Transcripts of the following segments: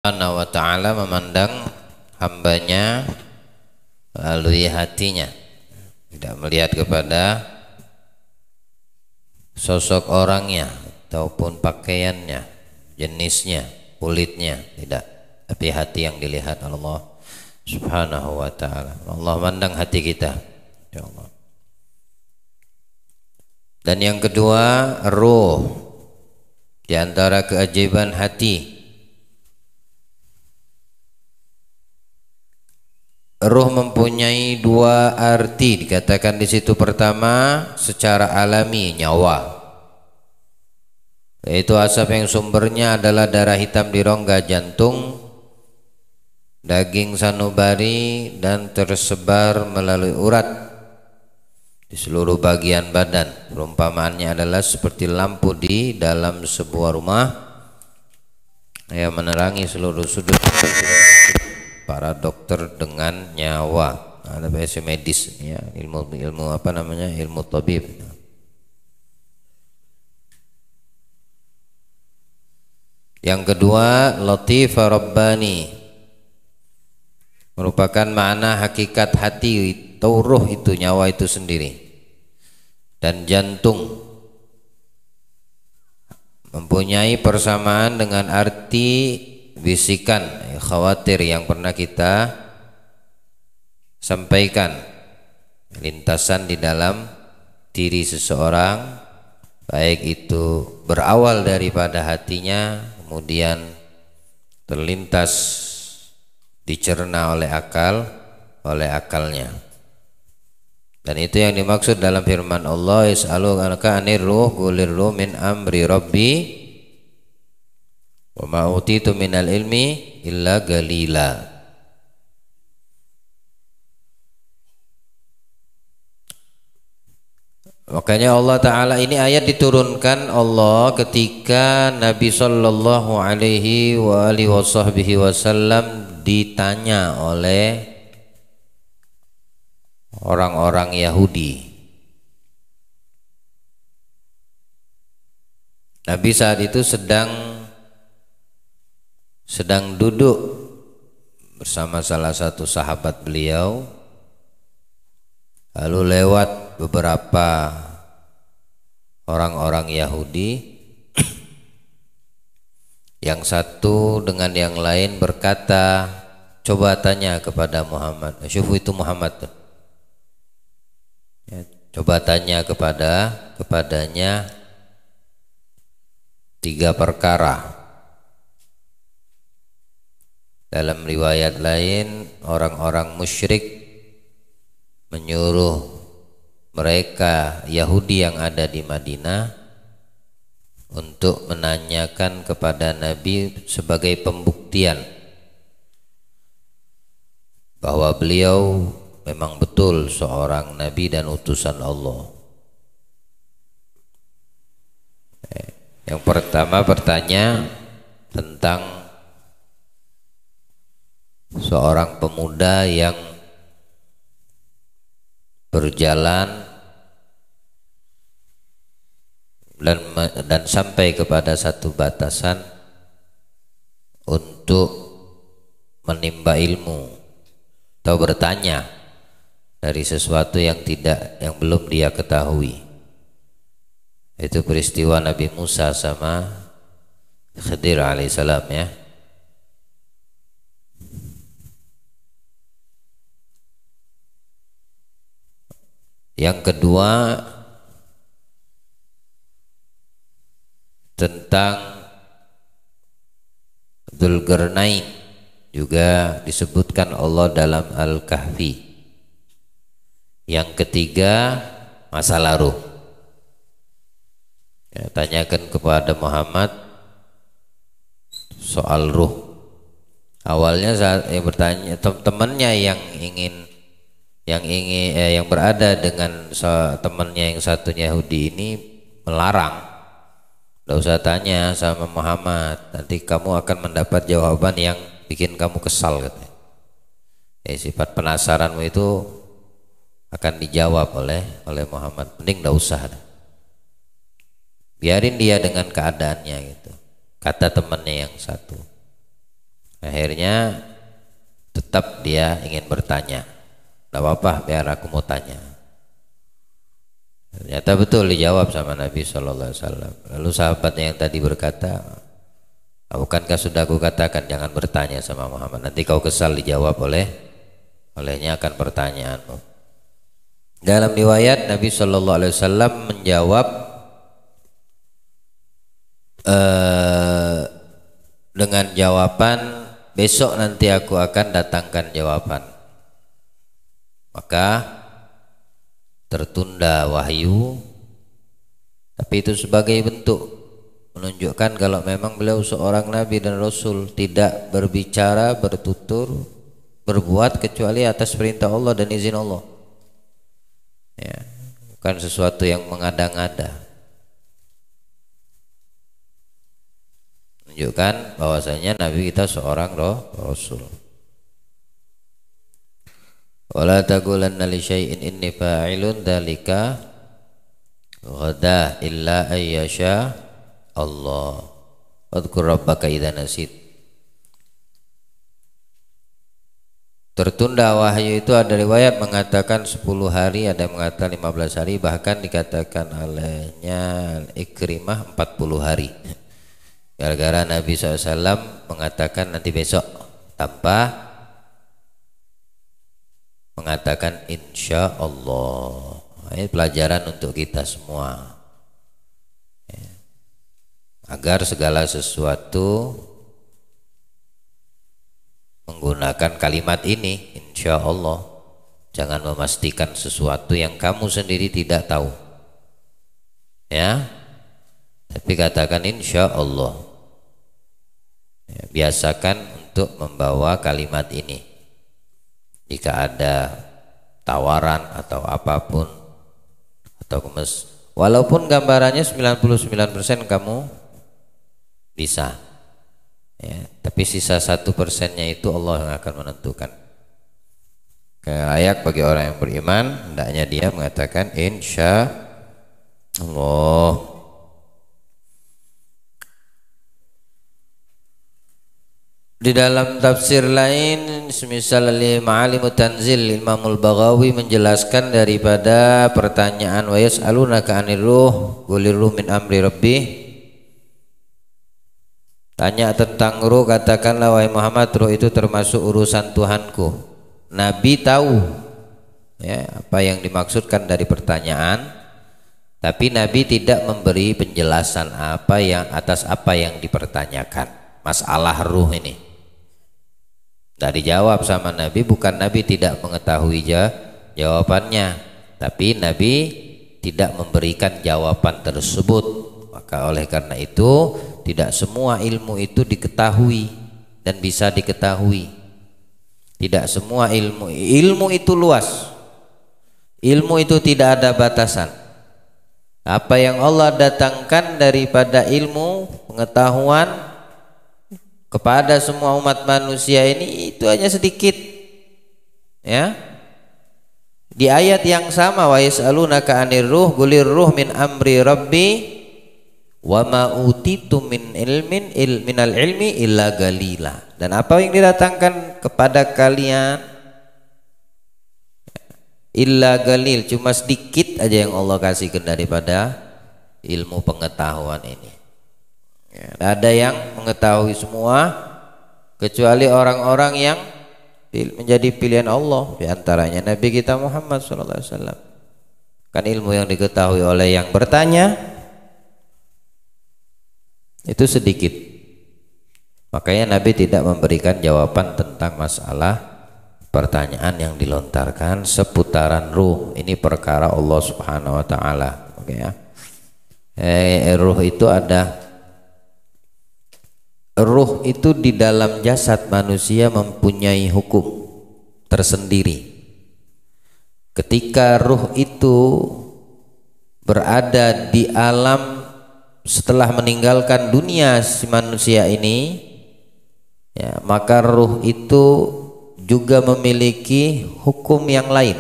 Subhanahu wa ta'ala memandang hambanya melalui hatinya, tidak melihat kepada sosok orangnya ataupun pakaiannya, jenisnya, kulitnya, tidak, tapi hati yang dilihat Allah Subhanahu wa ta'ala. Allah memandang hati kita, ya Allah. Dan yang kedua, ruh. Di antara keajaiban hati, ruh mempunyai dua arti. Dikatakan di situ pertama secara alami nyawa, yaitu asap yang sumbernya adalah darah hitam di rongga jantung, daging sanubari, dan tersebar melalui urat di seluruh bagian badan. Perumpamaannya adalah seperti lampu di dalam sebuah rumah yang menerangi seluruh sudut. Para dokter dengan nyawa, ada bahasa medis, ya, ilmu apa namanya, ilmu tabib. Yang kedua, latif rabbani, merupakan makna hakikat hati atau ruh itu, nyawa itu sendiri. Dan jantung mempunyai persamaan dengan arti bisikan, khawatir yang pernah kita sampaikan, lintasan di dalam diri seseorang, baik itu berawal daripada hatinya, kemudian terlintas dicerna oleh akalnya. Dan itu yang dimaksud dalam firman Allah, yas'alunaka 'anir ruh qulir ruh min amri rabbi wa ma utitu minal ilmi illa galila. Makanya Allah Ta'ala, ini ayat diturunkan Allah ketika Nabi Sallallahu Alaihi Wasallam ditanya oleh orang-orang Yahudi. Nabi saat itu sedang duduk bersama salah satu sahabat beliau, lalu lewat beberapa orang-orang Yahudi. Yang satu dengan yang lain berkata, coba tanya kepada Muhammad, syufu itu Muhammad tuh. Ya, coba tanya kepadanya 3 perkara. Dalam riwayat lain, orang-orang musyrik menyuruh mereka Yahudi yang ada di Madinah untuk menanyakan kepada Nabi sebagai pembuktian bahwa beliau memang betul seorang Nabi dan utusan Allah. Yang pertama bertanya tentang seorang pemuda yang berjalan dan sampai kepada satu batasan untuk menimba ilmu atau bertanya dari sesuatu yang belum dia ketahui. Itu peristiwa Nabi Musa sama Khidir alaihissalam, ya. Yang kedua tentang Dzulqarnain, juga disebutkan Allah dalam Al-Kahfi. Yang ketiga masalah ruh, ya, tanyakan kepada Muhammad soal ruh. Awalnya saat bertanya, temannya yang berada dengan temannya yang satu Yahudi ini melarang, tidak usah tanya sama Muhammad, nanti kamu akan mendapat jawaban yang bikin kamu kesal, katanya. Sifat penasaranmu itu akan dijawab oleh Muhammad, mending tidak usah, biarin dia dengan keadaannya, gitu, kata temannya yang satu. Akhirnya tetap dia ingin bertanya. Tidak apa-apa, biar aku mau tanya. Ternyata betul dijawab sama Nabi SAW. Lalu sahabatnya yang tadi berkata, bukankah sudah aku katakan jangan bertanya sama Muhammad, nanti kau kesal dijawab olehnya akan pertanyaanmu. Dalam riwayat Nabi SAW menjawab dengan jawaban, besok nanti aku akan datangkan jawaban. Maka tertunda wahyu, tapi itu sebagai bentuk menunjukkan kalau memang beliau seorang nabi dan rasul, tidak berbicara, bertutur, berbuat kecuali atas perintah Allah dan izin Allah, ya, bukan sesuatu yang mengada-ngada. Menunjukkan bahwasanya nabi kita seorang rasul. Wala taqulanna li syai'in inni fa'ilun dzalika ghada illa ayyasha Allah. Wadhkur rabbaka idza nasit. Tertunda wahyu itu ada riwayat mengatakan 10 hari, ada yang mengatakan 15 hari, bahkan dikatakan olehnya Ikrimah 40 hari. Gara-gara Nabi SAW mengatakan nanti besok, tanpa mengatakan insya Allah. Ini pelajaran untuk kita semua, ya, agar segala sesuatu menggunakan kalimat ini insya Allah. Jangan memastikan sesuatu yang kamu sendiri tidak tahu, ya, tapi katakan insya Allah, ya, biasakan untuk membawa kalimat ini. Jika ada tawaran atau apapun, atau walaupun gambarannya 99% kamu bisa, ya, tapi sisa 1%-nya itu Allah yang akan menentukan. Layak bagi orang yang beriman, hendaknya dia mengatakan insya Allah. Di dalam tafsir lain, semisal Ma'alimut Tanzil, Imamul Baghawi menjelaskan daripada pertanyaan wa yas'alunaka 'anir ruh qulir ruh min amri rabbih. Tanya tentang ruh, katakanlah wahai Muhammad, ruh itu termasuk urusan Tuhanku. Nabi tahu, ya, apa yang dimaksudkan dari pertanyaan, tapi Nabi tidak memberi penjelasan atas apa yang dipertanyakan. Masalah ruh ini tidak dijawab sama Nabi, bukan Nabi tidak mengetahui jawabannya, tapi Nabi tidak memberikan jawaban tersebut. Maka oleh karena itu tidak semua ilmu itu diketahui dan bisa diketahui. Tidak semua ilmu itu luas. Ilmu itu tidak ada batasan. Apa yang Allah datangkan daripada ilmu pengetahuan kepada semua umat manusia ini itu hanya sedikit, ya. Di ayat yang sama, wa yas'alunaka 'anir ruh qulir ruh min amri rabbi wa ma utitum min minal ilmi illa galila. Dan apa yang didatangkan kepada kalian illa galil, cuma sedikit aja yang Allah kasihkan daripada ilmu pengetahuan ini. Ya, ada yang mengetahui semua kecuali orang-orang yang menjadi pilihan Allah, di antaranya Nabi kita Muhammad SAW. Kan ilmu yang diketahui oleh yang bertanya itu sedikit. Makanya Nabi tidak memberikan jawaban tentang masalah pertanyaan yang dilontarkan seputaran ruh. Ini perkara Allah Subhanahu wa taala. Oke, ya. Ruh itu ada. Ruh itu di dalam jasad manusia mempunyai hukum tersendiri. Ketika ruh itu berada di alam setelah meninggalkan dunia si manusia ini, ya, maka ruh itu juga memiliki hukum yang lain.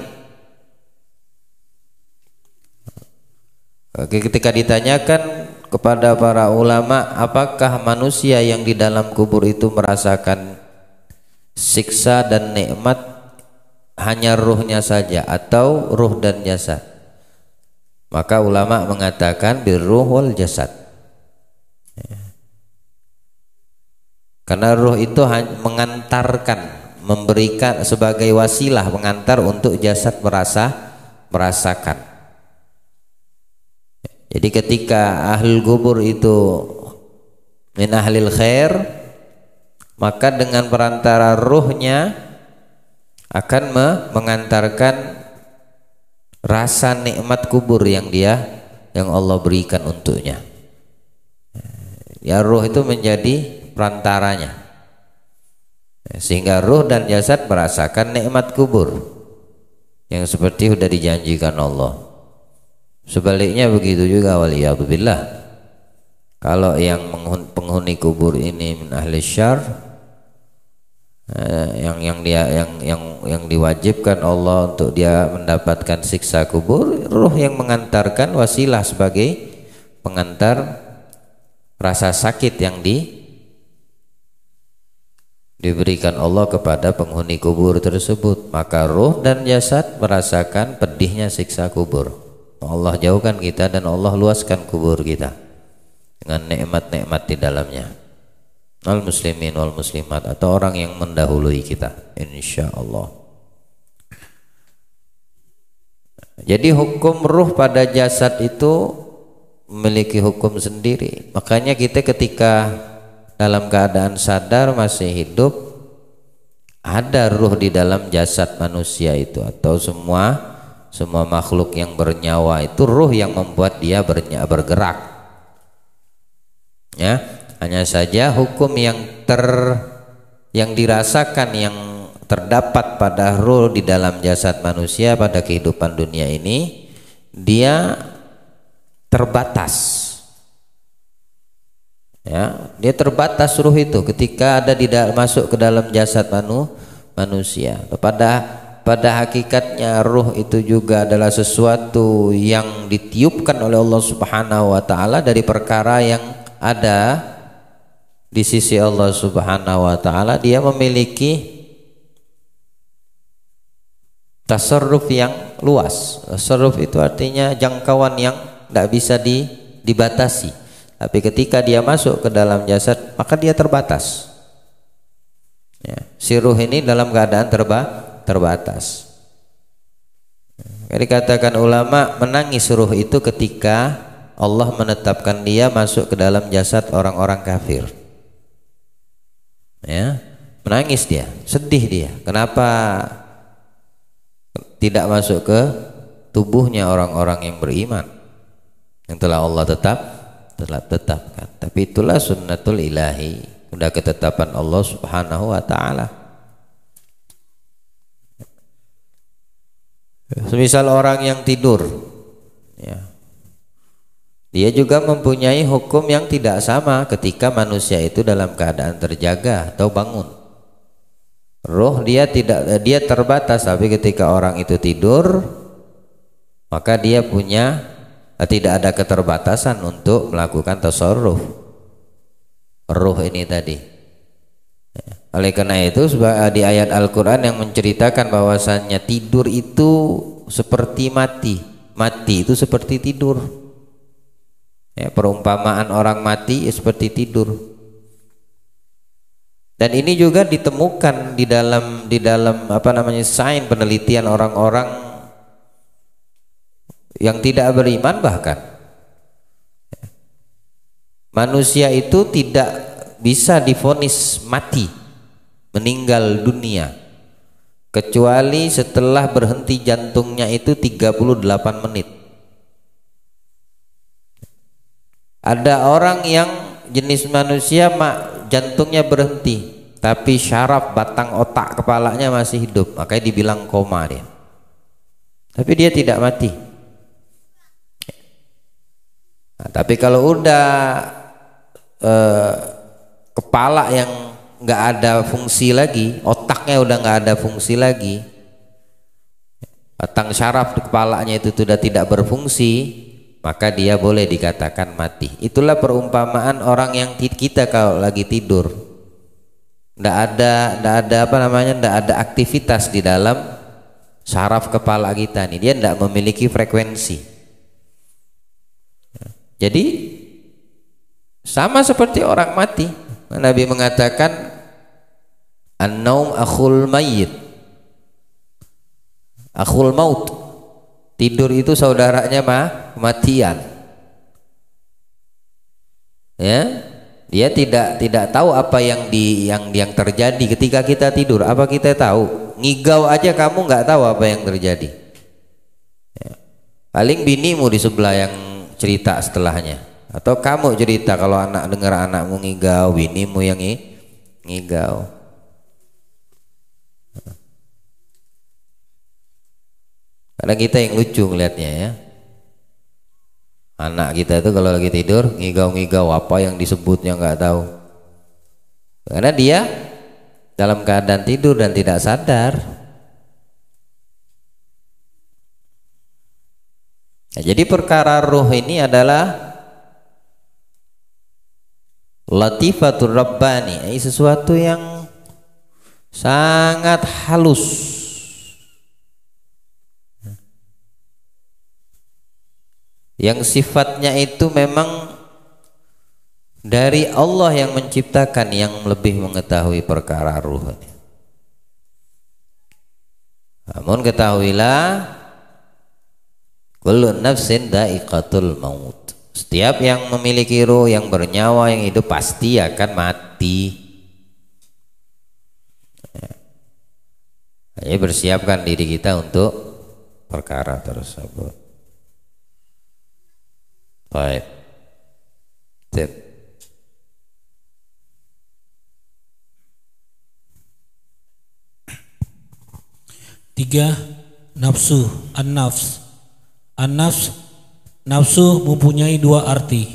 Ketika ditanyakan kepada para ulama, apakah manusia yang di dalam kubur itu merasakan siksa dan nikmat hanya ruhnya saja atau ruh dan jasad? Maka ulama mengatakan birruh wal jasad. Karena ruh itu mengantarkan, memberikan sebagai wasilah mengantar untuk jasad merasakan. Jadi ketika ahlul kubur itu min ahlil khair, maka dengan perantara ruhnya akan mengantarkan rasa nikmat kubur yang Allah berikan untuknya. Ya, ruh itu menjadi perantaranya, sehingga ruh dan jasad merasakan nikmat kubur yang seperti sudah dijanjikan Allah. Sebaliknya begitu juga, waliyadzubillah. Kalau yang penghuni kubur ini min ahli syarr, yang diwajibkan Allah untuk dia mendapatkan siksa kubur, ruh yang mengantarkan, wasilah sebagai pengantar rasa sakit yang diberikan Allah kepada penghuni kubur tersebut. Maka ruh dan jasad merasakan pedihnya siksa kubur. Allah jauhkan kita dan Allah luaskan kubur kita dengan nikmat-nikmat di dalamnya. Al muslimin wal muslimat, atau orang yang mendahului kita, insya Allah. Jadi hukum ruh pada jasad itu memiliki hukum sendiri. Makanya kita ketika dalam keadaan sadar masih hidup, ada ruh di dalam jasad manusia itu, atau semua makhluk yang bernyawa itu ruh yang membuat dia bergerak. Ya, hanya saja hukum yang dirasakan, yang terdapat pada ruh di dalam jasad manusia pada kehidupan dunia ini, dia terbatas. Ya, dia terbatas ruh itu ketika ada masuk ke dalam jasad manusia. Pada hakikatnya ruh itu juga adalah sesuatu yang ditiupkan oleh Allah Subhanahu wa taala dari perkara yang ada di sisi Allah Subhanahu wa taala. Dia memiliki tasarruf yang luas. Tasarruf itu artinya jangkauan yang tidak bisa dibatasi. Tapi ketika dia masuk ke dalam jasad, maka dia terbatas. Ya, si ruh ini dalam keadaan terbatas. Dikatakan ulama, menangis ruh itu ketika Allah menetapkan dia masuk ke dalam jasad orang-orang kafir. Ya, menangis dia, sedih dia. Kenapa tidak masuk ke tubuhnya orang-orang yang beriman yang telah Allah tetapkan? Tapi itulah sunnatul ilahi, sudah ketetapan Allah Subhanahu wa taala. Semisal orang yang tidur, ya, dia juga mempunyai hukum yang tidak sama ketika manusia itu dalam keadaan terjaga atau bangun. Roh dia terbatas, tapi ketika orang itu tidur, maka dia tidak ada keterbatasan untuk melakukan tasarruf ruh ini tadi. Oleh karena itu di ayat Al-Quran yang menceritakan bahwasannya tidur itu seperti mati itu seperti tidur. Ya, perumpamaan orang mati seperti tidur. Dan ini juga ditemukan di dalam sains penelitian orang-orang yang tidak beriman. Bahkan manusia itu tidak bisa divonis mati, meninggal dunia, kecuali setelah berhenti jantungnya itu 38 menit. Ada orang yang jenis manusia jantungnya berhenti, tapi syaraf batang otak kepalanya masih hidup, makanya dibilang koma dia. Tapi dia tidak mati. Nah, tapi kalau udah kepala yang nggak ada fungsi lagi, otaknya udah nggak ada fungsi lagi, batang syaraf di kepalanya itu sudah tidak berfungsi, maka dia boleh dikatakan mati. Itulah perumpamaan orang yang kita kalau lagi tidur. Nggak ada apa namanya, nggak ada aktivitas di dalam saraf kepala kita nih, dia nggak memiliki frekuensi. Jadi sama seperti orang mati. Nabi mengatakan an-naum akhul mayyit, akhul maut. Tidur itu saudaranya kematian. Ya, dia tidak tahu apa yang terjadi ketika kita tidur. Apa kita tahu? Ngigau aja kamu nggak tahu apa yang terjadi. Ya. Paling binimu di sebelah yang cerita setelahnya, atau kamu cerita kalau anak dengar anakmu ngigau, binimu yang ngigau. Kadang kita yang lucu ngelihatnya ya. Anak kita itu kalau lagi tidur ngigau-ngigau, apa yang disebutnya nggak tahu. Karena dia dalam keadaan tidur dan tidak sadar. Nah, jadi perkara ruh ini adalah latifatur rabbani, sesuatu yang sangat halus. Yang sifatnya itu memang dari Allah yang menciptakan, yang lebih mengetahui perkara ruh. Namun ketahuilah, kullu nafsin dha'iqatul maut. Setiap yang memiliki ruh, yang bernyawa, yang hidup pasti akan mati. Jadi bersiapkan diri kita untuk perkara tersebut. Baik. Tip. Tiga, nafsu, an-nafs. An-nafs, nafsu mempunyai dua arti.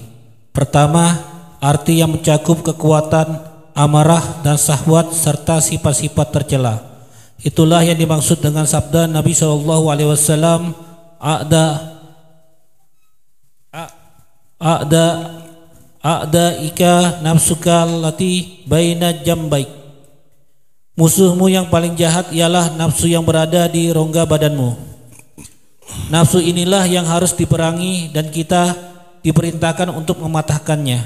Pertama, arti yang mencakup kekuatan amarah dan syahwat serta sifat-sifat tercela. Itulah yang dimaksud dengan sabda Nabi SAW, A'da ika nafsuka lati baina jambaik. Musuhmu yang paling jahat ialah nafsu yang berada di rongga badanmu. Nafsu inilah yang harus diperangi dan kita diperintahkan untuk mematahkannya.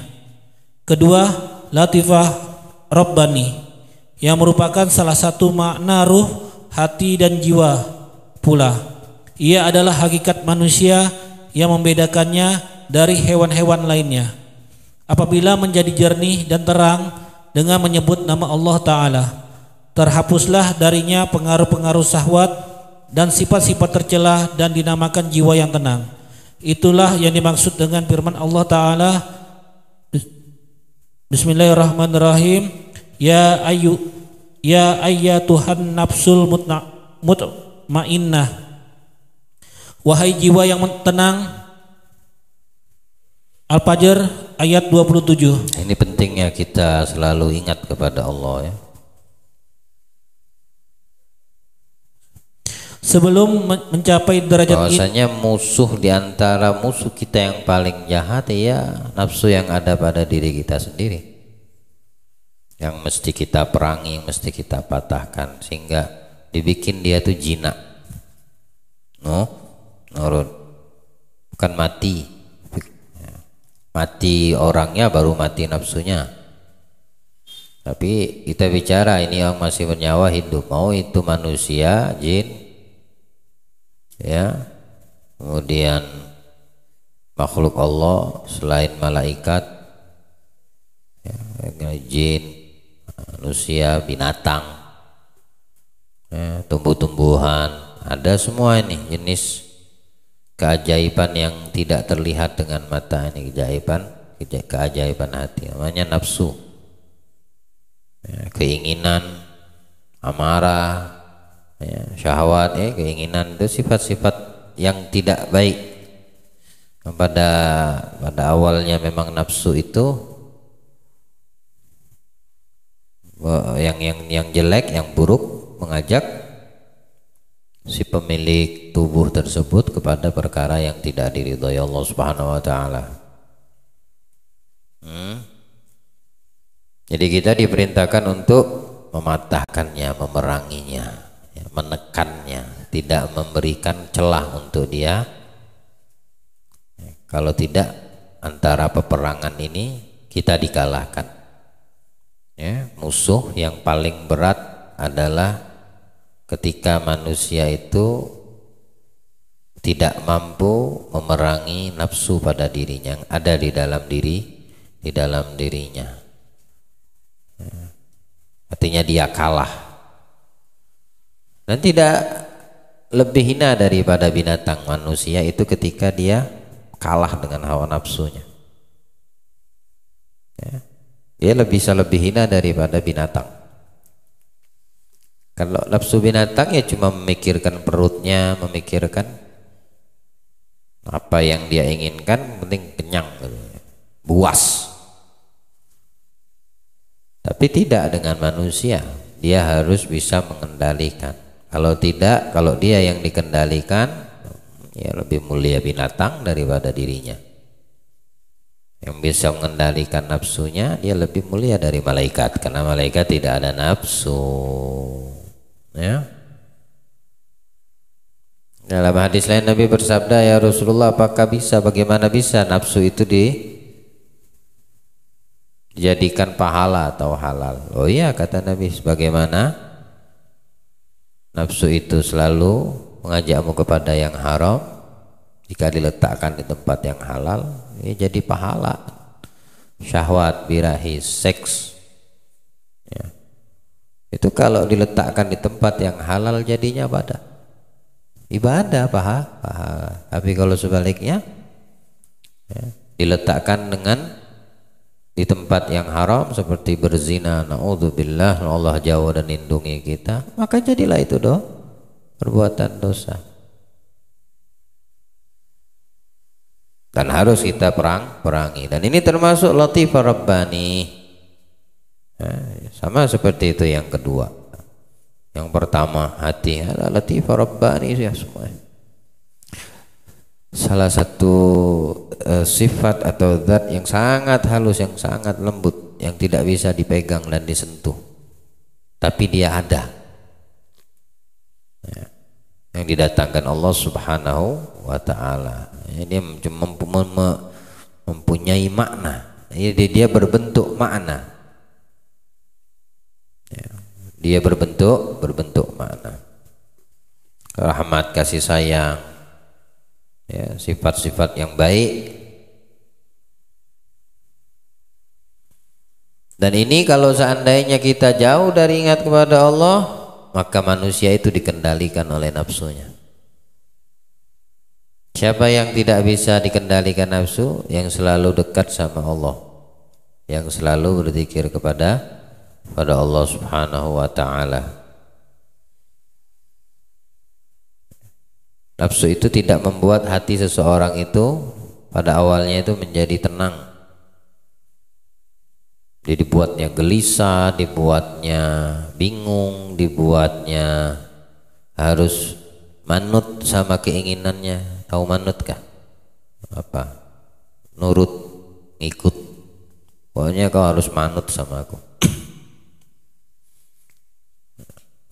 Kedua, latifah rabbani, yang merupakan salah satu makna ruh, hati dan jiwa pula. Ia adalah hakikat manusia yang membedakannya dari hewan-hewan lainnya. Apabila menjadi jernih dan terang dengan menyebut nama Allah Ta'ala, terhapuslah darinya pengaruh-pengaruh syahwat dan sifat-sifat tercela dan dinamakan jiwa yang tenang. Itulah yang dimaksud dengan firman Allah Ta'ala, Bismillahirrahmanirrahim, Ya ayyatuhan nafsul mutmainnah, wahai jiwa yang tenang. Al-Fajr ayat 27. Ini pentingnya kita selalu ingat kepada Allah ya. Sebelum mencapai derajat bahwasanya musuh di antara musuh kita yang paling jahat ya nafsu yang ada pada diri kita sendiri, yang mesti kita perangi, mesti kita patahkan sehingga dibikin dia tuh jinak. Nurun, bukan mati. Mati orangnya baru mati nafsunya. Tapi kita bicara ini yang masih bernyawa hidup, mau itu manusia, jin, ya, kemudian makhluk Allah selain malaikat, ya, jin, manusia, binatang, ya, tumbuh-tumbuhan, ada semua ini jenis keajaiban yang tidak terlihat dengan mata. Ini keajaiban hati, namanya nafsu ya, keinginan, amarah ya, syahwat ya, keinginan itu sifat-sifat yang tidak baik. Pada awalnya memang nafsu itu yang jelek, yang buruk, mengajak si pemilik tubuh tersebut kepada perkara yang tidak diridhoi Allah Subhanahu wa taala. Jadi kita diperintahkan untuk mematahkannya, memeranginya, ya, menekannya, tidak memberikan celah untuk dia. Kalau tidak, antara peperangan ini kita dikalahkan. Ya, musuh yang paling berat adalah ketika manusia itu tidak mampu memerangi nafsu pada dirinya yang ada di dalam dirinya. Artinya dia kalah dan tidak lebih hina daripada binatang. Manusia itu ketika dia kalah dengan hawa nafsunya, ya, dia bisa lebih hina daripada binatang. Kalau nafsu binatang ya cuma memikirkan perutnya, memikirkan apa yang dia inginkan, penting kenyang, buas. Tapi tidak dengan manusia, dia harus bisa mengendalikan. Kalau tidak, kalau dia yang dikendalikan, ya lebih mulia binatang daripada dirinya. Yang bisa mengendalikan nafsunya, dia lebih mulia dari malaikat, karena malaikat tidak ada nafsu. Ya. Dalam hadis lain Nabi bersabda, ya Rasulullah, apakah bisa, bagaimana bisa nafsu itu dijadikan pahala atau halal? Oh iya, kata Nabi, sebagaimana nafsu itu selalu mengajakmu kepada yang haram, jika diletakkan di tempat yang halal, ini jadi pahala. Syahwat, birahi, seks, ya, itu kalau diletakkan di tempat yang halal jadinya ibadah, pahala. Tapi kalau sebaliknya, ya, diletakkan di tempat yang haram seperti berzina, naudzubillah, Allah jauh dan lindungi kita, maka jadilah itu perbuatan dosa. Dan harus kita perangi. Dan ini termasuk latifah rabbani. Sama seperti itu yang kedua. Yang pertama, hati adalah latifah rabbani, ya semua. Salah satu sifat atau zat yang sangat halus, yang sangat lembut, yang tidak bisa dipegang dan disentuh, tapi dia ada, ya, yang didatangkan Allah Subhanahu wa Ta'ala. Dia mempunyai makna, dia berbentuk makna, ya, dia berbentuk makna, rahmat, kasih sayang, ya, sifat-sifat yang baik. Dan ini kalau seandainya kita jauh dari ingat kepada Allah, maka manusia itu dikendalikan oleh nafsunya. Siapa yang tidak bisa dikendalikan nafsu? Yang selalu dekat sama Allah, yang selalu berzikir kepada Allah Subhanahu wa Ta'ala. Nafsu itu tidak membuat hati seseorang itu pada awalnya itu menjadi tenang. Dia dibuatnya gelisah, dibuatnya bingung, dibuatnya harus manut sama keinginannya. Tahu manut kah? Apa? Nurut, ngikut. Pokoknya kau harus manut sama aku.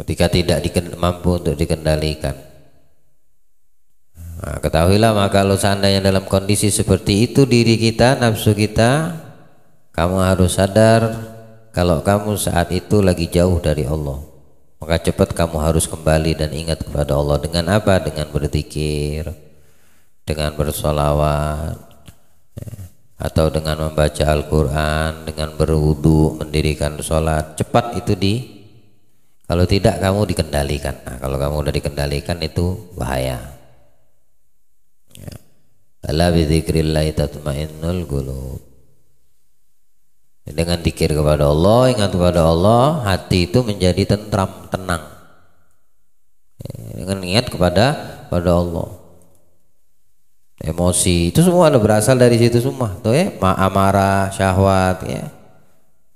Ketika tidak mampu untuk dikendalikan, nah, ketahuilah, maka kalau seandainya dalam kondisi seperti itu diri kita, nafsu kita, kamu harus sadar kalau kamu saat itu lagi jauh dari Allah. Maka cepat kamu harus kembali dan ingat kepada Allah. Dengan apa? Dengan berzikir, dengan bersolawat, atau dengan membaca Al-Quran, dengan berwudu, mendirikan sholat. Cepat itu kalau tidak kamu dikendalikan. Nah, kalau kamu udah dikendalikan itu bahaya. Ala bidzikrillahi tatmainnul qulub. Dengan zikir kepada Allah, ingat kepada Allah, hati itu menjadi tentram, tenang. Dengan ingat kepada Allah. Emosi itu semua berasal dari situ semua. Tuh ya, amarah, syahwat, ya,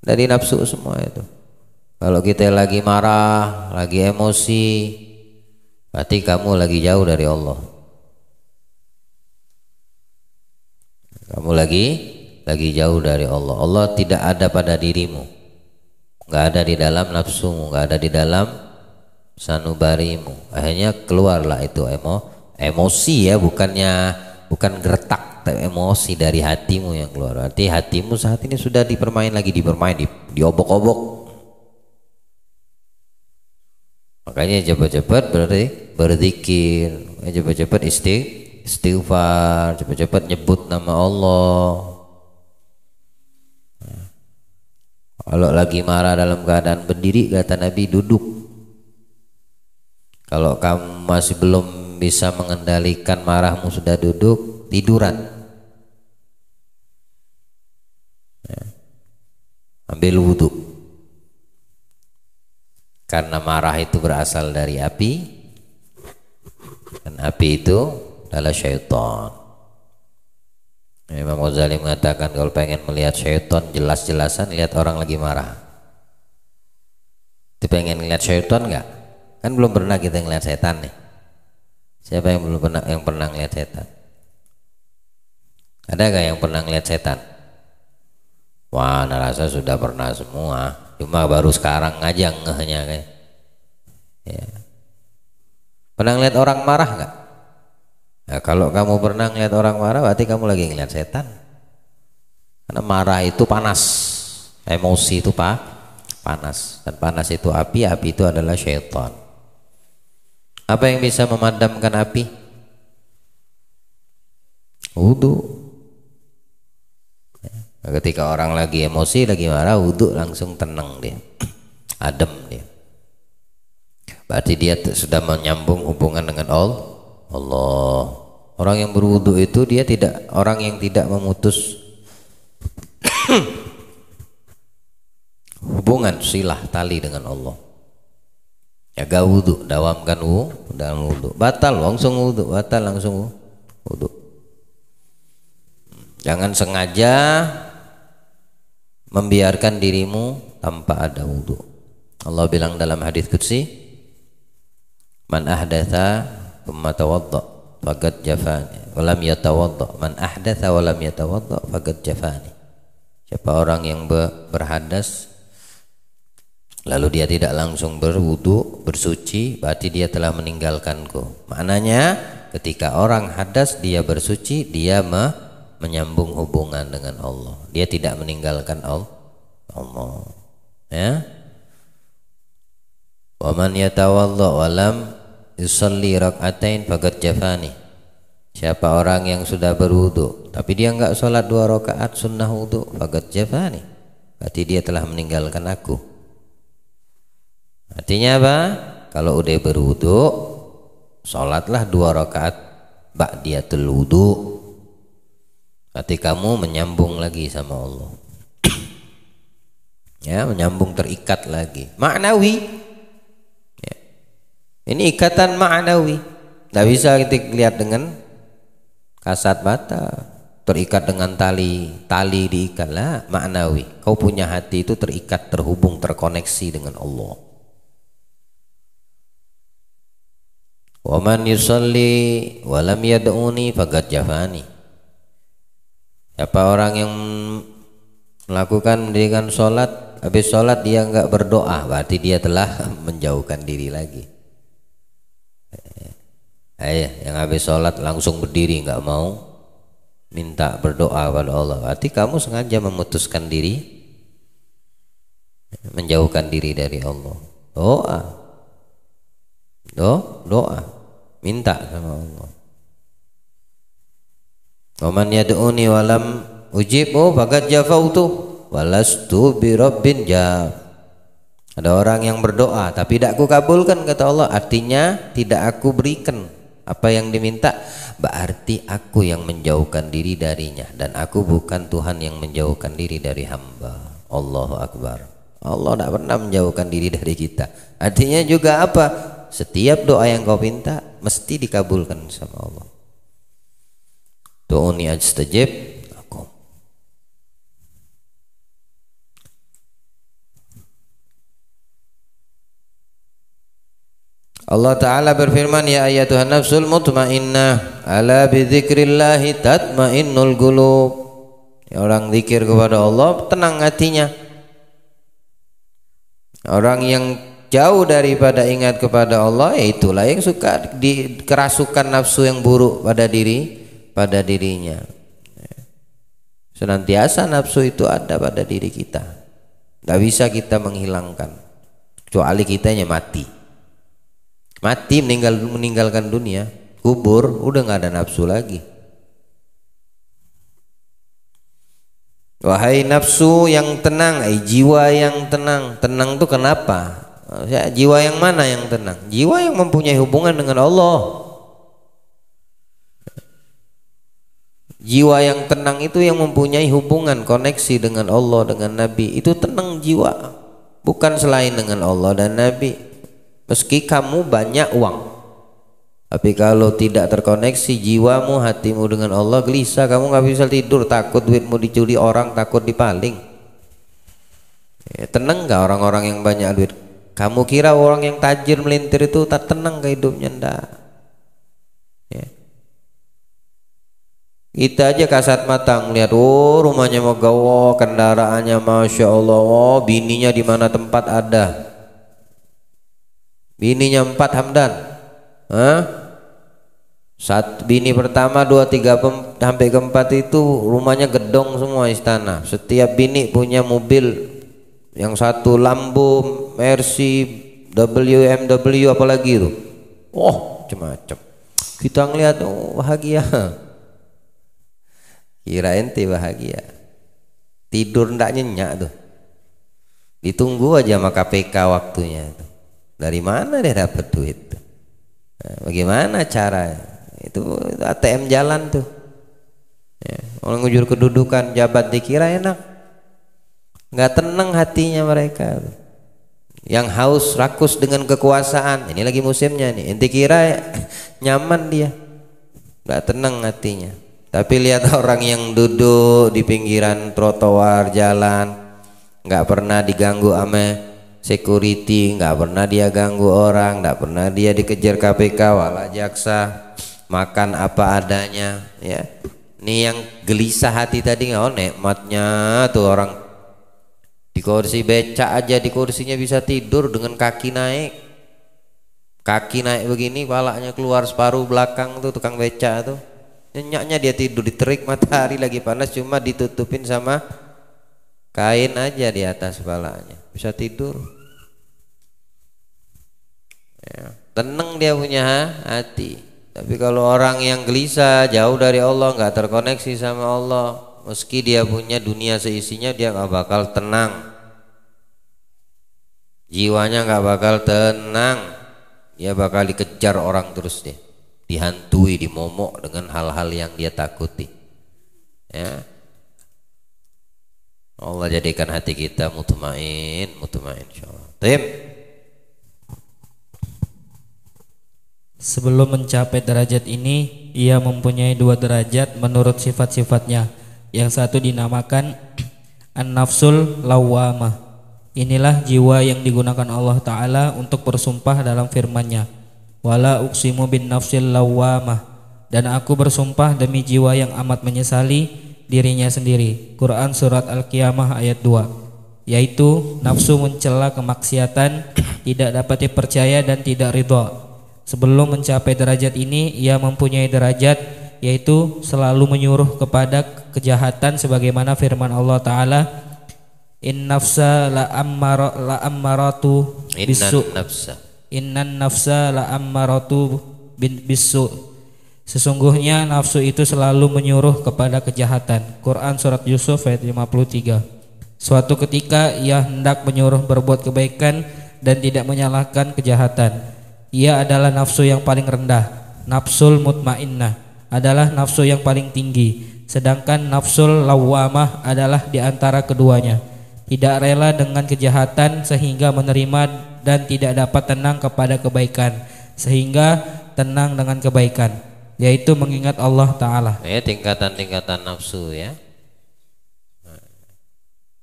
dari nafsu semua itu. Kalau kita lagi marah, lagi emosi, berarti kamu lagi jauh dari Allah. Kamu lagi jauh dari Allah. Allah tidak ada pada dirimu, nggak ada di dalam nafsumu, nggak ada di dalam sanubarimu. Akhirnya keluarlah itu emosi ya, bukan gertak, tapi emosi dari hatimu yang keluar. Berarti hatimu saat ini sudah dipermain, diobok-obok. Makanya cepat-cepat berarti berzikir, cepat-cepat istighfar, cepat-cepat nyebut nama Allah. Kalau lagi marah dalam keadaan berdiri, kata Nabi, duduk. Kalau kamu masih belum bisa mengendalikan marahmu, sudah duduk, tiduran. Ambil wudhu. Karena marah itu berasal dari api, dan api itu adalah syaitan. Imam Ghazali mengatakan kalau pengen melihat syaitan jelas-jelasan, lihat orang lagi marah. Itu pengen lihat syaitan nggak? Kan belum pernah kita ngeliat setan nih. Siapa yang belum pernah ngeliat setan? Ada gak yang pernah ngeliat setan? Wah, rasa sudah pernah semua. Cuma baru sekarang aja ngehnya kayak. Ya. Pernah ngeliat orang marah nggak? Nah, kalau kamu pernah ngeliat orang marah, berarti kamu lagi ngeliat setan. Karena marah itu panas, emosi itu panas, dan panas itu api, api itu adalah syaitan. Apa yang bisa memadamkan api? Wudhu. Ketika orang lagi emosi, lagi marah, wudhu langsung tenang dia, adem dia. Berarti dia sudah menyambung hubungan dengan Allah. Orang yang berwudu itu dia tidak orang yang tidak memutus hubungan silah tali dengan Allah. Jaga wudu, dawamkan dalam wudu. Batal langsung wudu, wudu. Jangan sengaja membiarkan dirimu tanpa ada wudu. Allah bilang dalam hadis qudsi, man ahdatsa thumma tawadda faqad jafani wa lam yatawadda, man ahdatsa wa lam yatawadda faqad jafani. Siapa orang yang berhadas lalu dia tidak langsung berwudu, bersuci, berarti dia telah meninggalkanku. Maknanya ketika orang hadas dia bersuci, dia menyambung hubungan dengan Allah. Dia tidak meninggalkan Allah. Ya. Wa man yatawadda wa lam yusalli rak'atain faqad jafani. Siapa orang yang sudah berwudu tapi dia enggak sholat 2 rakaat sunnah wudu, faqad jafani, berarti dia telah meninggalkan aku. Artinya apa? Kalau udah berwudu, sholatlah 2 rakaat ba'diyatul wudu, berarti kamu menyambung lagi sama Allah. Ya, menyambung, terikat lagi, maknawi. Ini ikatan ma'nawi. Tidak bisa kita lihat dengan kasat mata. Terikat dengan tali diikat lah, ma'nawi. Kau punya hati itu terikat, terhubung, terkoneksi dengan Allah. Wa man yusalli wa lam yad'uni faqad jafani. Siapa orang yang melakukan mendirikan sholat, habis sholat dia enggak berdoa, berarti dia telah menjauhkan diri lagi. Yang habis sholat langsung berdiri, nggak mau minta berdoa pada Allah, berarti kamu sengaja memutuskan diri, menjauhkan diri dari Allah. Doa, minta sama Allah. Wa man yad'uni wa lam ujibu faqad jafautu walastu bi rabbin jaf. Ada orang yang berdoa tapi tidak aku kabulkan, kata Allah, artinya tidak aku berikan apa yang diminta, berarti aku yang menjauhkan diri darinya, dan aku bukan Tuhan yang menjauhkan diri dari hamba. Allahu Akbar. Allah tidak pernah menjauhkan diri dari kita. Artinya juga apa? Setiap doa yang kau minta mesti dikabulkan sama Allah. Du'uni astajib lakum. Allah Ta'ala berfirman, ya ayyatuhan nafsul mutmainnah ala bidzikrillahi tatmainnul qulub. Ya, orang zikir kepada Allah tenang hatinya. Orang yang jauh daripada ingat kepada Allah, ya itulah yang suka kerasukan nafsu yang buruk pada dirinya. Senantiasa nafsu itu ada pada diri kita, nggak bisa kita menghilangkan kecuali kitanya mati meninggalkan dunia, kubur, udah nggak ada nafsu lagi. Wahai nafsu yang tenang, jiwa yang tenang. Tenang tuh kenapa? Jiwa yang mana yang tenang? Jiwa yang mempunyai hubungan dengan Allah. Jiwa yang tenang itu yang mempunyai hubungan, koneksi dengan Allah, dengan Nabi. Itu tenang jiwa, bukan selain dengan Allah dan Nabi. Meski kamu banyak uang, tapi kalau tidak terkoneksi jiwamu, hatimu dengan Allah, gelisah, kamu nggak bisa tidur, takut duitmu dicuri orang, takut dipaling. Tenang nggak orang-orang yang banyak duit? Kamu kira orang yang tajir melintir itu tak tenang ke hidupnya? Ndak. Kita aja kasat mata ngeliat, oh rumahnya megah, oh kendaraannya masya Allah, oh bininya di mana tempat ada, bininya 4 Hamdan, bini pertama 2, 3 sampai ke-4 itu rumahnya gedong semua, istana. Setiap bini punya mobil, yang satu Lambo, Mercy, BMW, apalagi itu, oh macam-macam. Kita ngeliat, oh bahagia. Kira ente bahagia, tidur ndak nyenyak tuh, ditunggu aja sama KPK waktunya tuh. Dari mana dia dapat duit tuh? Nah, bagaimana cara itu ATM jalan tuh ya, orang ngujur kedudukan jabat dikira enak, nggak tenang hatinya mereka tuh. Yang haus rakus dengan kekuasaan, ini lagi musimnya nih, ente kira nyaman dia, nggak tenang hatinya. Tapi lihat orang yang duduk di pinggiran trotoar jalan, nggak pernah diganggu sama security, nggak pernah dia ganggu orang, nggak pernah dia dikejar KPK wala jaksa, makan apa adanya, ya. Ini yang gelisah hati tadi, oh nikmatnya tuh orang di kursi becak aja, di kursinya bisa tidur dengan kaki naik begini, palanya keluar separuh belakang tuh tukang becak tuh. Nyenyaknya dia tidur di terik matahari lagi panas, cuma ditutupin sama kain aja di atas kepalanya, bisa tidur ya, tenang dia punya hati. Tapi kalau orang yang gelisah, jauh dari Allah, nggak terkoneksi sama Allah, meski dia punya dunia seisinya, dia nggak bakal tenang, jiwanya nggak bakal tenang, dia bakal dikejar orang terus deh, dihantui, dimomok dengan hal-hal yang dia takuti ya. Allah jadikan hati kita mutmain insyaallah. Sebelum mencapai derajat ini, ia mempunyai 2 derajat menurut sifat-sifatnya. Yang satu dinamakan an-nafsul lawwamah. Inilah jiwa yang digunakan Allah Ta'ala untuk bersumpah dalam firman-Nya, wala uqsimu bin nafsil lawwamah, dan aku bersumpah demi jiwa yang amat menyesali dirinya sendiri. Quran surat Al-Qiyamah ayat 2. Yaitu nafsu mencela kemaksiatan, tidak dapat dipercaya dan tidak ridha. Sebelum mencapai derajat ini, ia mempunyai derajat yaitu selalu menyuruh kepada kejahatan sebagaimana firman Allah Ta'ala, in nafsa la ammaratu bisu, innan nafsa la ammaratu bisu, sesungguhnya nafsu itu selalu menyuruh kepada kejahatan. Quran surat Yusuf ayat 53. Suatu ketika ia hendak menyuruh berbuat kebaikan dan tidak menyalahkan kejahatan. Ia adalah nafsu yang paling rendah. Nafsul mutmainnah adalah nafsu yang paling tinggi, sedangkan nafsul lawwamah adalah di antara keduanya. Tidak rela dengan kejahatan sehingga menerima, dan tidak dapat tenang kepada kebaikan sehingga tenang dengan kebaikan, yaitu mengingat Allah Ta'ala. Ya, tingkatan-tingkatan nafsu ya.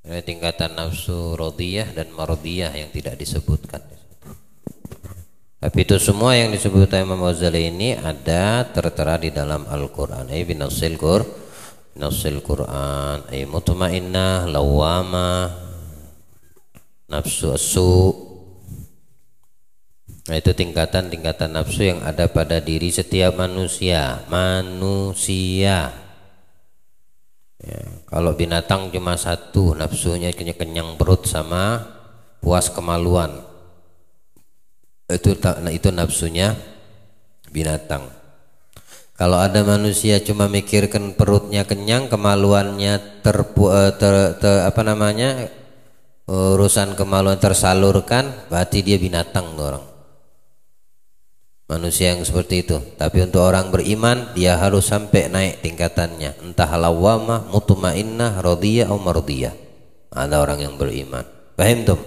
Tingkatan nafsu radiyah dan maradiyah yang tidak disebutkan. Tapi itu semua yang disebut Imam Ghazali ini ada tertera di dalam Al-Quran. Binasil Quran, mutmainnah, lawwamah. nafsu su. Nah, itu tingkatan-tingkatan nafsu yang ada pada diri setiap manusia. Ya, kalau binatang cuma satu, nafsunya kenyang perut sama puas kemaluan. Itu nafsunya binatang. Kalau ada manusia cuma mikirkan perutnya kenyang, kemaluannya urusan kemaluan tersalurkan, berarti dia binatang tuh orang. Manusia yang seperti itu. Tapi untuk orang beriman, dia harus sampai naik tingkatannya, entah lawamah, mutmainnah, radiyah atau mardiyah. Ada orang yang beriman. Paham tuh?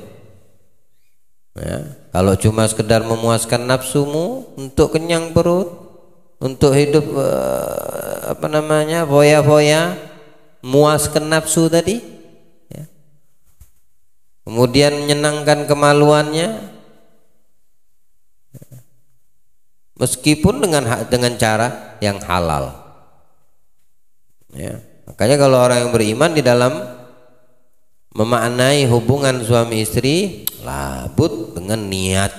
Ya. Kalau cuma sekedar memuaskan nafsumu untuk kenyang perut, untuk hidup foya-foya, muaskan nafsu tadi, ya. Kemudian menyenangkan kemaluannya, meskipun dengan cara yang halal. Ya. Makanya kalau orang yang beriman di dalam memaknai hubungan suami istri, labut dengan niat.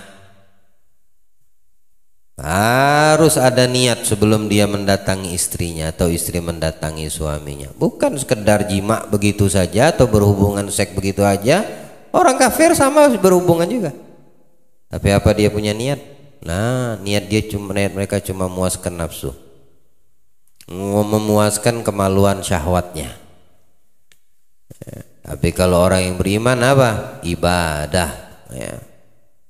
Harus ada niat sebelum dia mendatangi istrinya atau istri mendatangi suaminya. Bukan sekedar jima begitu saja atau berhubungan seks begitu aja. Orang kafir sama berhubungan juga. Tapi apa dia punya niat? Nah, niat mereka cuma memuaskan nafsu, memuaskan kemaluan syahwatnya. Ya. Tapi kalau orang yang beriman apa? Ibadah, ya.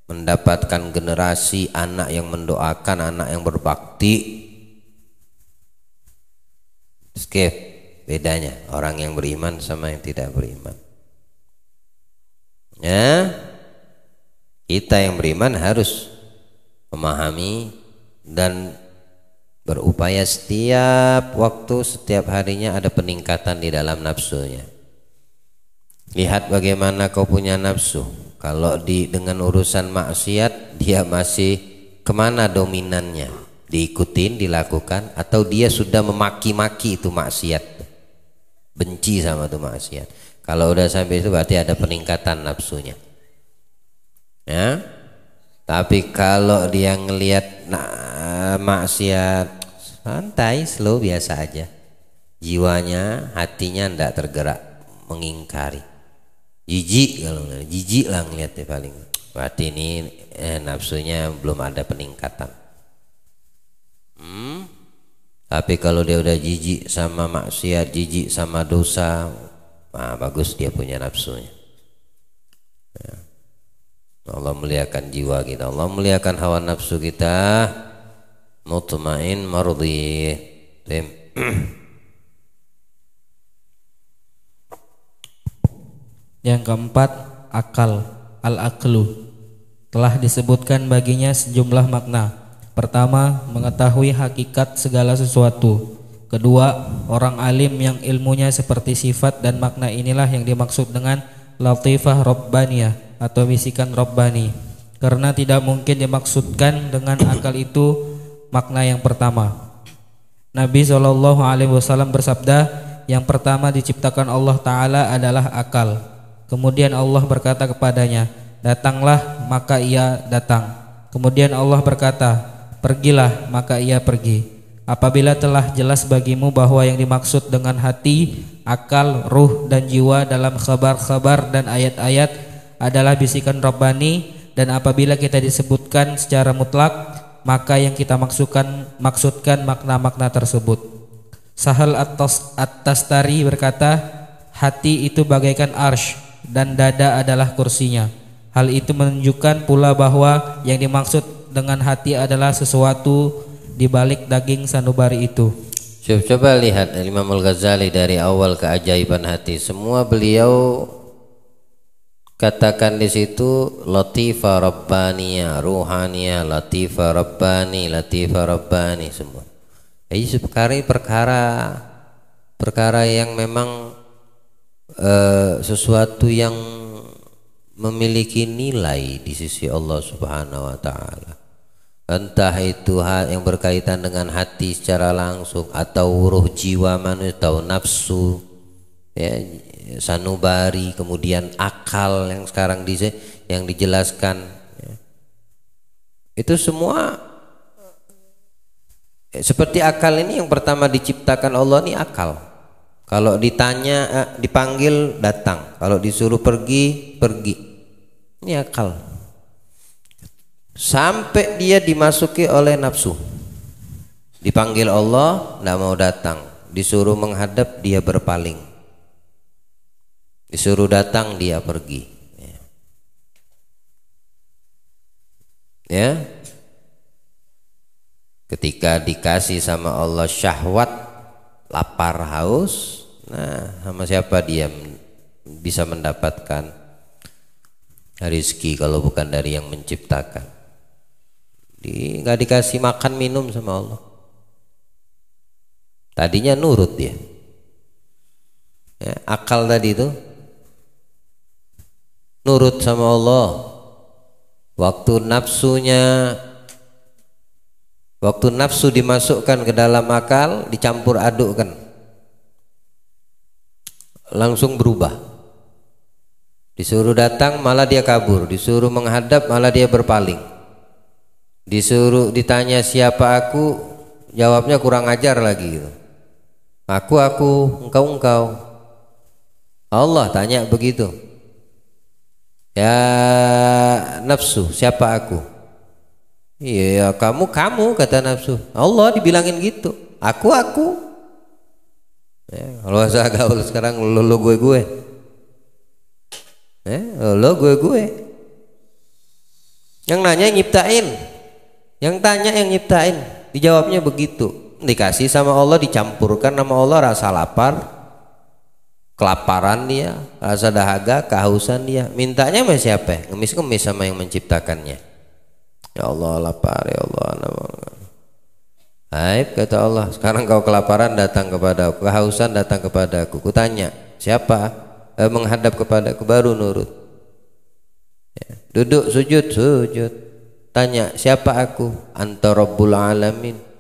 Mendapatkan generasi anak yang mendoakan, anak yang berbakti. Skip bedanya orang yang beriman sama yang tidak beriman. Ya, kita yang beriman harus memahami dan berupaya setiap waktu, setiap harinya ada peningkatan di dalam nafsunya. Lihat bagaimana kau punya nafsu. Kalau dengan urusan maksiat, dia masih kemana dominannya? Diikutin, dilakukan, atau dia sudah memaki-maki itu maksiat, benci sama itu maksiat. Kalau udah sampai itu berarti ada peningkatan nafsunya, ya. Tapi kalau dia ngelihat maksiat santai, slow, biasa aja, jiwanya, hatinya ndak tergerak mengingkari, jijik, kalau jijik lah ngelihatnya paling, berarti ini nafsunya belum ada peningkatan. Tapi kalau dia udah jijik sama maksiat, jijik sama dosa, nah bagus dia punya nafsunya. Ya. Allah muliakan jiwa kita, Allah muliakan hawa nafsu kita, mutmain mardi. Yang keempat, akal, al-aqlu. Telah disebutkan baginya sejumlah makna. Pertama, mengetahui hakikat segala sesuatu. Kedua, orang alim yang ilmunya seperti sifat dan makna inilah yang dimaksud dengan latifah rabbaniyah atau bisikan Rabbani, karena tidak mungkin dimaksudkan dengan akal itu makna yang pertama. Nabi SAW bersabda, yang pertama diciptakan Allah Ta'ala adalah akal. Kemudian Allah berkata kepadanya, datanglah, maka ia datang. Kemudian Allah berkata, pergilah, maka ia pergi. Apabila telah jelas bagimu bahwa yang dimaksud dengan hati, akal, ruh, dan jiwa dalam khabar-khabar dan ayat-ayat adalah bisikan Rabbani, dan apabila kita disebutkan secara mutlak, maka yang kita maksudkan makna-makna tersebut. Sahal At-Tastari berkata, hati itu bagaikan arsy dan dada adalah kursinya. Hal itu menunjukkan pula bahwa yang dimaksud dengan hati adalah sesuatu di balik daging sanubari itu. Coba lihat Imam Al-Ghazali dari awal keajaiban hati. Semua beliau katakan di situ latifah rabbaniyah, ruhaniyah, latifah rabbani semua. Jadi perkara yang memang sesuatu yang memiliki nilai di sisi Allah Subhanahu wa taala. Entah itu hal yang berkaitan dengan hati secara langsung atau ruh jiwa manusia atau nafsu, ya, sanubari, kemudian akal yang sekarang yang dijelaskan, ya. Itu semua seperti akal ini yang pertama diciptakan Allah ini akal. Kalau ditanya, dipanggil datang, kalau disuruh pergi pergi. Ini akal. Sampai dia dimasuki oleh nafsu. Dipanggil Allah tidak mau datang, disuruh menghadap dia berpaling, disuruh datang dia pergi. Ya, ketika dikasih sama Allah syahwat, lapar, haus, nah sama siapa dia bisa mendapatkan rezeki kalau bukan dari yang menciptakan? Nggak dikasih makan minum sama Allah. Tadinya nurut dia, ya, akal tadi itu nurut sama Allah. Waktu nafsu dimasukkan ke dalam akal, dicampur adukkan, langsung berubah. Disuruh datang malah dia kabur, disuruh menghadap malah dia berpaling, disuruh ditanya siapa aku, jawabnya kurang ajar lagi gitu. Aku, engkau. Allah tanya begitu, ya nafsu, siapa aku? Iya, kamu kata nafsu. Allah dibilangin gitu, aku. Ya, kalau bahasa gaul sekarang lo gue. Lo gue. Yang nanya yang nyiptain, yang tanya yang nyiptain, dijawabnya begitu. Dikasih sama Allah, dicampurkan nama Allah rasa lapar, kelaparan dia, rasa dahaga, kehausan dia. Mintanya sama siapa? Ngemis-ngemis sama yang menciptakannya. Ya Allah lapar, ya Allah. Baik kata Allah, sekarang kau kelaparan datang kepada aku, kehausan datang kepada aku. Kutanya siapa? Menghadap kepada aku baru nurut. Ya. Duduk sujud. Tanya siapa aku? Anta Rabbul Alamin.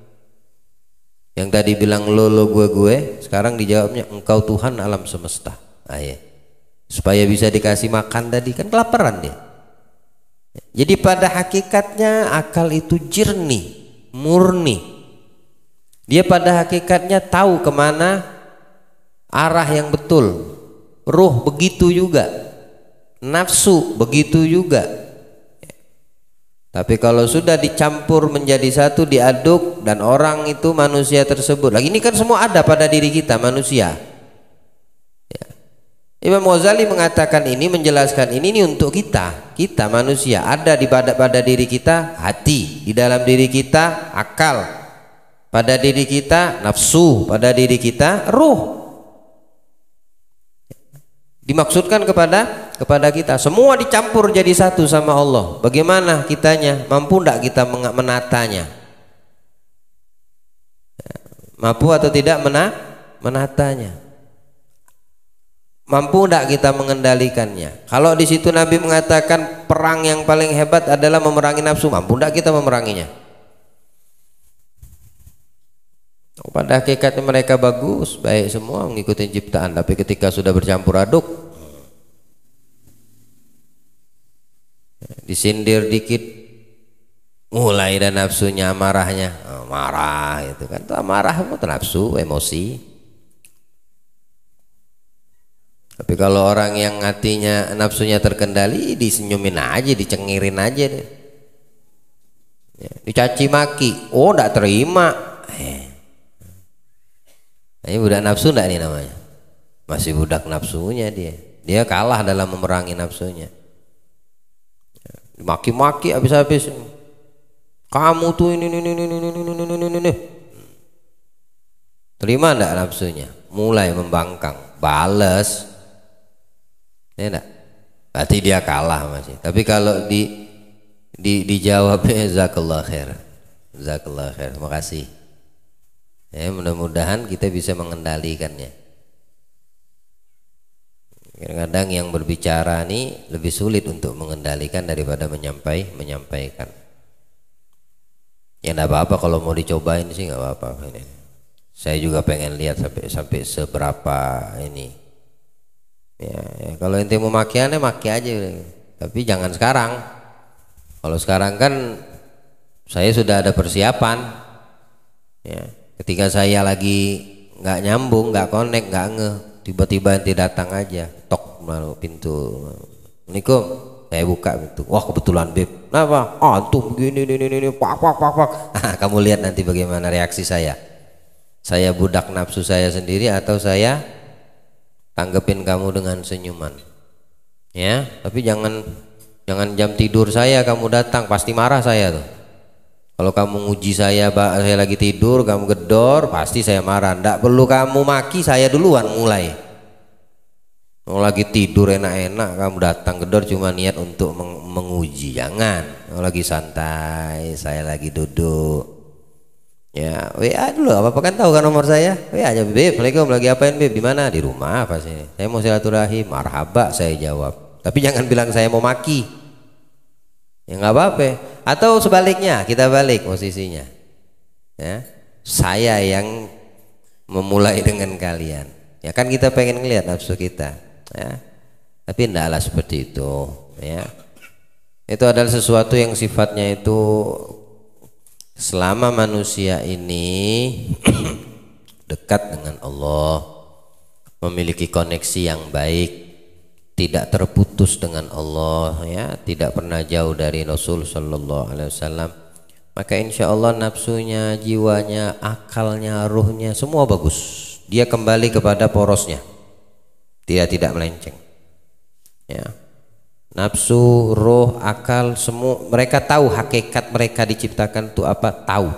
Yang tadi bilang lo gue, sekarang dijawabnya engkau Tuhan alam semesta. Ya. Supaya bisa dikasih makan tadi, kan kelaparan dia. Jadi pada hakikatnya akal itu jernih, murni. Dia pada hakikatnya tahu kemana arah yang betul. Ruh begitu juga, nafsu begitu juga. Tapi kalau sudah dicampur menjadi satu, diaduk, dan orang itu manusia tersebut, lagi ini kan semua ada pada diri kita manusia. Ya. Imam Ghazali mengatakan ini, menjelaskan ini untuk kita manusia. Ada pada diri kita hati, di dalam diri kita akal, pada diri kita nafsu, pada diri kita ruh. Dimaksudkan kepada kita semua dicampur jadi satu sama Allah. Bagaimana kitanya? Mampu tidak kita menatanya? Mampu atau tidak menatanya? Mampu tidak kita mengendalikannya? Kalau di situ Nabi mengatakan perang yang paling hebat adalah memerangi nafsu, mampu tidak kita memeranginya? Pada hakikatnya mereka bagus, baik semua mengikuti ciptaan, tapi ketika sudah bercampur aduk, disindir dikit, mulai dan nafsunya, marahnya, marah itu kan, itu amarah itu nafsu, emosi. Tapi kalau orang yang hatinya nafsunya terkendali, disenyumin aja, dicengirin aja deh. Dicaci maki, oh tidak terima. Ini budak nafsu enggak nih namanya? Masih budak nafsunya dia. Dia kalah dalam memerangi nafsunya. Maki-maki habis-habis. Kamu tuh ini. Terima enggak nafsunya? Mulai membangkang, balas. Ya enggak? Berarti dia kalah masih. Tapi kalau dijawabnya jazakallah khair. Jazakallah khair. Terima kasih. Ya, mudah-mudahan kita bisa mengendalikannya. Kadang-kadang yang berbicara ini lebih sulit untuk mengendalikan daripada menyampaikan. Ya enggak apa-apa kalau mau dicobain sih, enggak apa-apa. Saya juga pengen lihat sampai seberapa ini Ya, kalau ente mau makiannya maki aja, tapi jangan sekarang. Kalau sekarang kan saya sudah ada persiapan. Ya, ketika saya lagi nggak nyambung, nggak connect, nggak ngeh, tiba-tiba ente datang aja, tok melalui pintu. Assalamualaikum, saya buka pintu. Wah kebetulan Beb. Kenapa? Antum begini, ini, pak. Kamu lihat nanti bagaimana reaksi saya. Saya budak nafsu saya sendiri atau saya tanggepin kamu dengan senyuman. Ya, tapi jangan jam tidur saya kamu datang, pasti marah saya tuh. Kalau kamu nguji saya lagi tidur, kamu gedor, pasti saya marah. Nggak perlu kamu maki, saya duluan mulai. Kalau lagi tidur enak-enak kamu datang gedor cuma niat untuk menguji, jangan. Kalau lagi santai, saya lagi duduk. Ya, WA dulu, apa kan tahu kan nomor saya? WA aja, Beb, Assalamualaikum, lagi apain Beb? Di mana? Di rumah apa sih? Saya mau silaturahim, marhaba saya jawab. Tapi jangan bilang saya mau maki. Ya nggak apa-apa. Atau sebaliknya, kita balik posisinya. Ya, saya yang memulai dengan kalian. Ya kan kita pengen ngelihat nafsu kita. Ya, tapi ndaklah seperti itu. Ya, itu adalah sesuatu yang sifatnya itu. Selama manusia ini dekat dengan Allah, memiliki koneksi yang baik, tidak terputus dengan Allah, ya, tidak pernah jauh dari Rasul Sallallahu Alaihi Wasallam, maka insya Allah nafsunya, jiwanya, akalnya, ruhnya semua bagus. Dia kembali kepada porosnya, dia tidak melenceng. Ya. Nafsu, roh, akal, semua mereka tahu hakikat mereka diciptakan itu apa, tahu.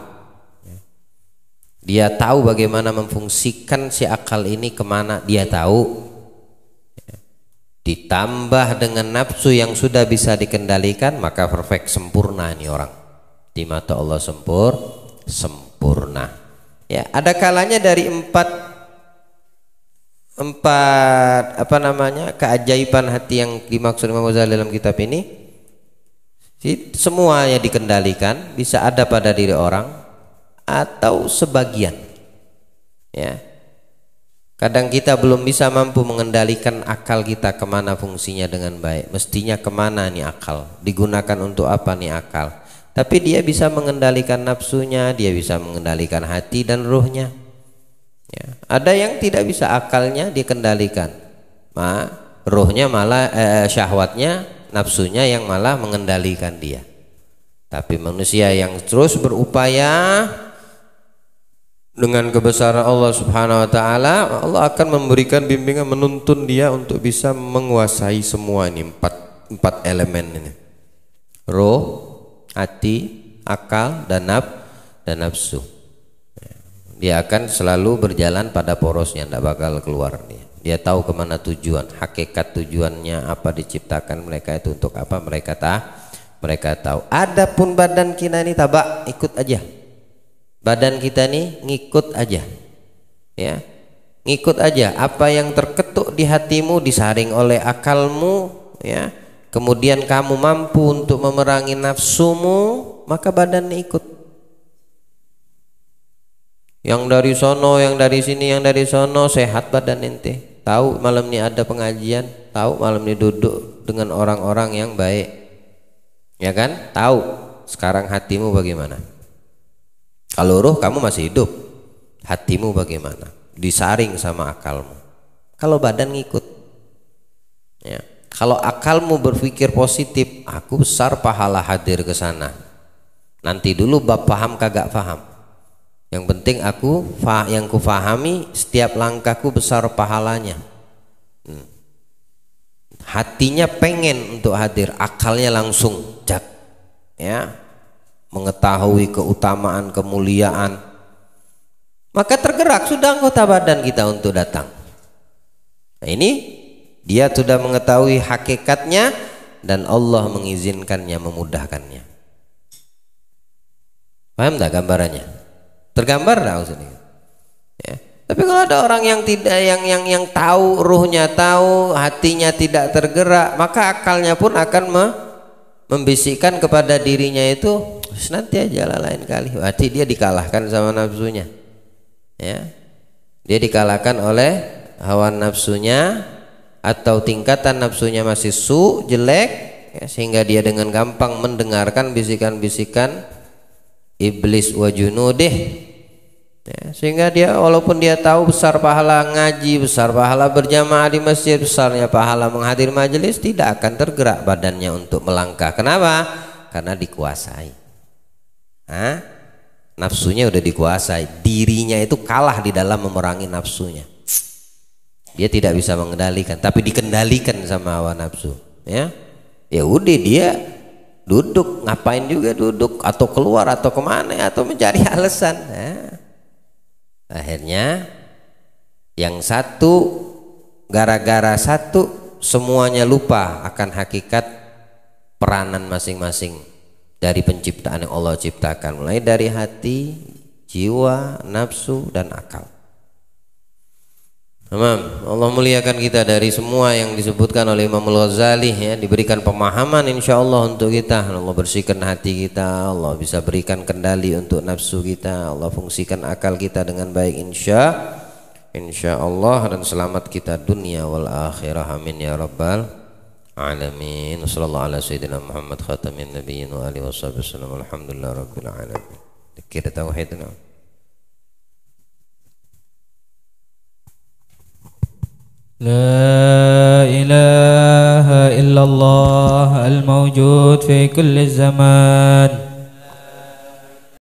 Dia tahu bagaimana memfungsikan si akal ini kemana, dia tahu. Ditambah dengan nafsu yang sudah bisa dikendalikan, maka perfect, sempurna ini orang di mata Allah, sempurna. Ya, ada kalanya dari empat keajaiban hati yang dimaksud Imam Ghazali dalam kitab ini, semuanya dikendalikan, bisa ada pada diri orang atau sebagian. Ya, kadang kita belum bisa mampu mengendalikan akal kita kemana fungsinya dengan baik. Mestinya kemana nih akal, digunakan untuk apa nih akal. Tapi dia bisa mengendalikan nafsunya, dia bisa mengendalikan hati dan ruhnya. Ya, ada yang tidak bisa akalnya dikendalikan, ruhnya malah syahwatnya, nafsunya yang malah mengendalikan dia. Tapi manusia yang terus berupaya dengan kebesaran Allah Subhanahu Wa Taala, Allah akan memberikan bimbingan, menuntun dia untuk bisa menguasai semua ini empat elemen ini: roh, hati, akal, dan nafsu. Dia akan selalu berjalan pada porosnya, tidak bakal keluar. Dia tahu kemana tujuan, hakikat tujuannya apa diciptakan mereka itu untuk apa, mereka tahu. Adapun badan kita ini tabak, ikut aja. Badan kita ini ngikut aja, ya, ngikut aja. Apa yang terketuk di hatimu disaring oleh akalmu, ya. Kemudian kamu mampu untuk memerangi nafsumu, maka badan ikut. Yang dari sono, yang dari sini, yang dari sono, sehat badan ente. Tahu malam ini ada pengajian, tahu malam ini duduk dengan orang-orang yang baik, ya kan? Tahu. Sekarang hatimu bagaimana? Kalau roh kamu masih hidup, hatimu bagaimana? Disaring sama akalmu. Kalau badan ngikut, ya. Kalau akalmu berpikir positif, aku besar pahala hadir ke sana. Nanti dulu bab paham kagak paham. Yang penting yang kufahami, setiap langkahku besar pahalanya. Hatinya pengen untuk hadir, akalnya langsung jak, ya, mengetahui keutamaan, kemuliaan, maka tergerak sudah anggota badan kita untuk datang. Nah, ini dia sudah mengetahui hakikatnya dan Allah mengizinkannya, memudahkannya. Paham tak gambarannya? Tergambar tak maksudnya? Ya. Tapi kalau ada orang yang tidak, yang tahu, ruhnya tahu, hatinya tidak tergerak, maka akalnya pun akan membisikkan kepada dirinya itu, nanti aja lah lain kali. Berarti dia dikalahkan sama nafsunya, ya. Dia dikalahkan oleh hawa nafsunya, atau tingkatan nafsunya masih jelek, ya, sehingga dia dengan gampang mendengarkan bisikan-bisikan iblis wa junudih, ya, sehingga dia walaupun dia tahu besar pahala ngaji, besar pahala berjamaah di masjid, besarnya pahala menghadiri majelis, tidak akan tergerak badannya untuk melangkah. Kenapa? Karena dikuasai. Nafsunya udah dikuasai, dirinya itu kalah di dalam memerangi nafsunya. Dia tidak bisa mengendalikan, tapi dikendalikan sama hawa nafsu. Ya udah, dia duduk, ngapain juga duduk, atau keluar, atau kemana, atau mencari alasan. Akhirnya yang satu, gara-gara satu, semuanya lupa akan hakikat peranan masing-masing dari penciptaan yang Allah ciptakan, mulai dari hati, jiwa, nafsu, dan akal. Allah muliakan kita dari semua yang disebutkan oleh Imam Al-Ghazali, ya, diberikan pemahaman insyaallah untuk kita. Allah bersihkan hati kita, Allah bisa berikan kendali untuk nafsu kita, Allah fungsikan akal kita dengan baik insyaallah, dan selamat kita dunia wal akhirah, amin ya rabbal alamin. Sallallahu ala sayyidina Muhammad khatamin nabiyyin wa alihi wasallam. Alhamdulillah rabbil alamin. Dikir tauhidna. لا إله إلا الله الموجود في كل الزمان